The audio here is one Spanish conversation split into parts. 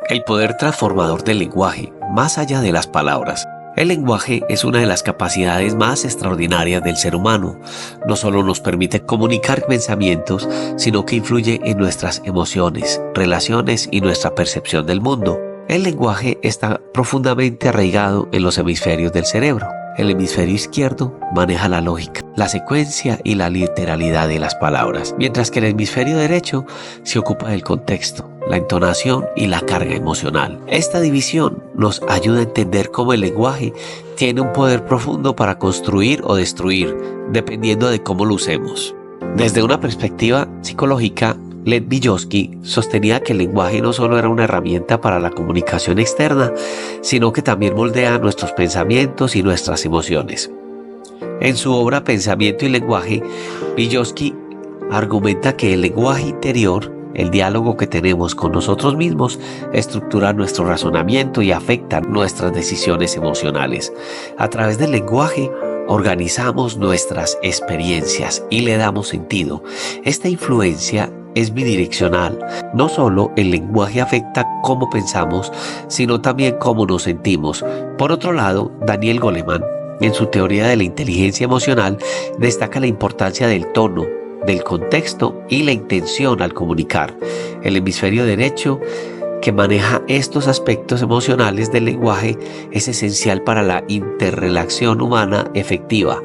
El poder transformador del lenguaje, más allá de las palabras. El lenguaje es una de las capacidades más extraordinarias del ser humano. No solo nos permite comunicar pensamientos, sino que influye en nuestras emociones, relaciones y nuestra percepción del mundo. El lenguaje está profundamente arraigado en los hemisferios del cerebro. El hemisferio izquierdo maneja la lógica, la secuencia y la literalidad de las palabras, mientras que el hemisferio derecho se ocupa del contexto, la entonación y la carga emocional. Esta división nos ayuda a entender cómo el lenguaje tiene un poder profundo para construir o destruir, dependiendo de cómo lo usemos. Desde una perspectiva psicológica, Lev Vygotsky sostenía que el lenguaje no solo era una herramienta para la comunicación externa, sino que también moldea nuestros pensamientos y nuestras emociones. En su obra Pensamiento y lenguaje, Vygotsky argumenta que el lenguaje interior, el diálogo que tenemos con nosotros mismos, estructura nuestro razonamiento y afecta nuestras decisiones emocionales. A través del lenguaje, organizamos nuestras experiencias y le damos sentido. Esta influencia es bidireccional. No solo el lenguaje afecta cómo pensamos, sino también cómo nos sentimos. Por otro lado, Daniel Goleman, en su teoría de la inteligencia emocional, destaca la importancia del tono, del contexto y la intención al comunicar. El hemisferio derecho, que maneja estos aspectos emocionales del lenguaje, es esencial para la interrelación humana efectiva.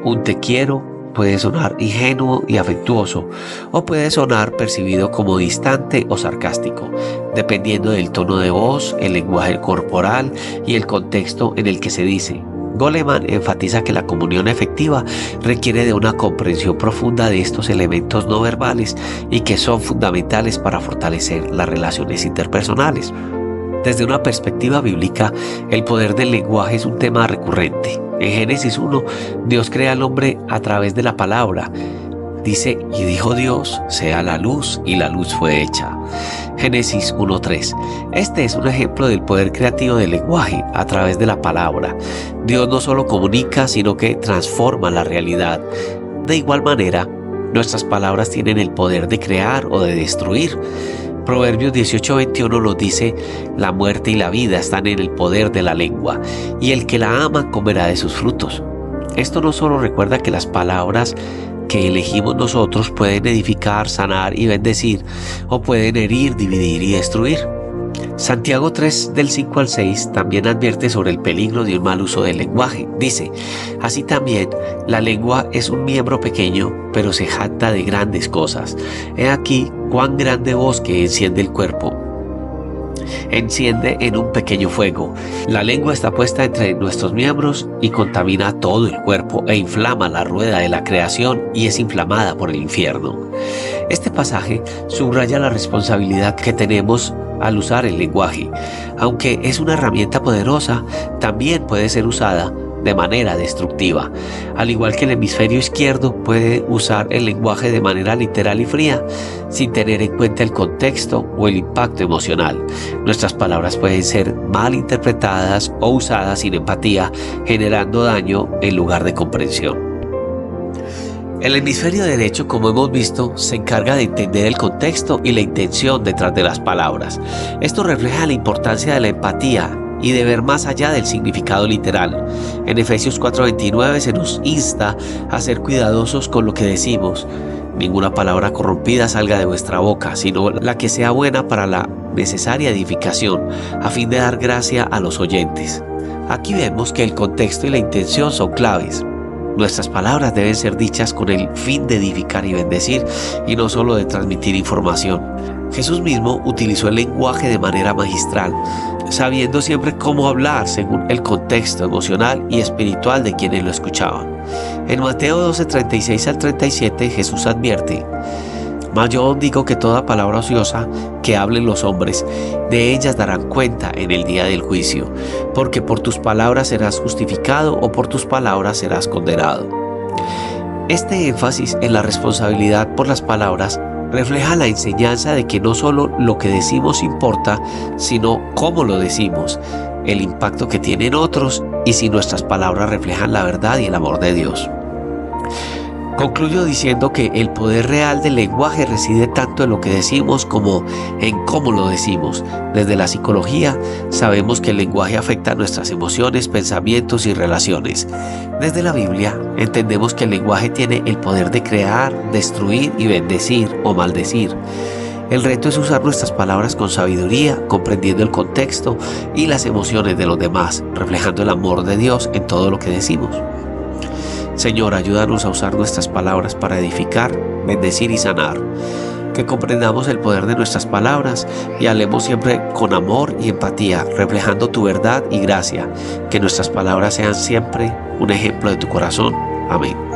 Un te quiero puede sonar ingenuo y afectuoso, o puede sonar percibido como distante o sarcástico, dependiendo del tono de voz, el lenguaje corporal y el contexto en el que se dice. Goleman enfatiza que la comunión efectiva requiere de una comprensión profunda de estos elementos no verbales y que son fundamentales para fortalecer las relaciones interpersonales. Desde una perspectiva bíblica, el poder del lenguaje es un tema recurrente. En Génesis 1, Dios crea al hombre a través de la palabra. Dice, y dijo Dios, sea la luz, y la luz fue hecha. Génesis 1:3. Este es un ejemplo del poder creativo del lenguaje a través de la palabra. Dios no solo comunica, sino que transforma la realidad. De igual manera, nuestras palabras tienen el poder de crear o de destruir. Proverbios 18:21 nos dice, la muerte y la vida están en el poder de la lengua, y el que la ama comerá de sus frutos. Esto no solo recuerda que las palabras que elegimos nosotros pueden edificar, sanar y bendecir, o pueden herir, dividir y destruir. Santiago 3, del 5 al 6, también advierte sobre el peligro de un mal uso del lenguaje. Dice, así también, la lengua es un miembro pequeño, pero se jacta de grandes cosas. He aquí cuán grande bosque enciende el cuerpo. Enciende en un pequeño fuego. La lengua está puesta entre nuestros miembros y contamina todo el cuerpo e inflama la rueda de la creación y es inflamada por el infierno. Este pasaje subraya la responsabilidad que tenemos al usar el lenguaje. Aunque es una herramienta poderosa, también puede ser usada de manera destructiva. Al igual que el hemisferio izquierdo puede usar el lenguaje de manera literal y fría, sin tener en cuenta el contexto o el impacto emocional. Nuestras palabras pueden ser mal interpretadas o usadas sin empatía, generando daño en lugar de comprensión. El hemisferio derecho, como hemos visto, se encarga de entender el contexto y la intención detrás de las palabras. Esto refleja la importancia de la empatía y de ver más allá del significado literal. En Efesios 4:29 se nos insta a ser cuidadosos con lo que decimos. Ninguna palabra corrompida salga de vuestra boca, sino la que sea buena para la necesaria edificación, a fin de dar gracia a los oyentes. Aquí vemos que el contexto y la intención son claves. Nuestras palabras deben ser dichas con el fin de edificar y bendecir, y no solo de transmitir información. Jesús mismo utilizó el lenguaje de manera magistral, sabiendo siempre cómo hablar según el contexto emocional y espiritual de quienes lo escuchaban. En Mateo 12:36 al 37, Jesús advierte, mas yo os digo que toda palabra ociosa que hablen los hombres, de ellas darán cuenta en el día del juicio, porque por tus palabras serás justificado o por tus palabras serás condenado. Este énfasis en la responsabilidad por las palabras refleja la enseñanza de que no solo lo que decimos importa, sino cómo lo decimos, el impacto que tienen otros y si nuestras palabras reflejan la verdad y el amor de Dios. Concluyo diciendo que el poder real del lenguaje reside tanto en lo que decimos como en cómo lo decimos. Desde la psicología sabemos que el lenguaje afecta nuestras emociones, pensamientos y relaciones. Desde la Biblia entendemos que el lenguaje tiene el poder de crear, destruir y bendecir o maldecir. El reto es usar nuestras palabras con sabiduría, comprendiendo el contexto y las emociones de los demás, reflejando el amor de Dios en todo lo que decimos. Señor, ayúdanos a usar nuestras palabras para edificar, bendecir y sanar. Que comprendamos el poder de nuestras palabras y hablemos siempre con amor y empatía, reflejando tu verdad y gracia. Que nuestras palabras sean siempre un ejemplo de tu corazón. Amén.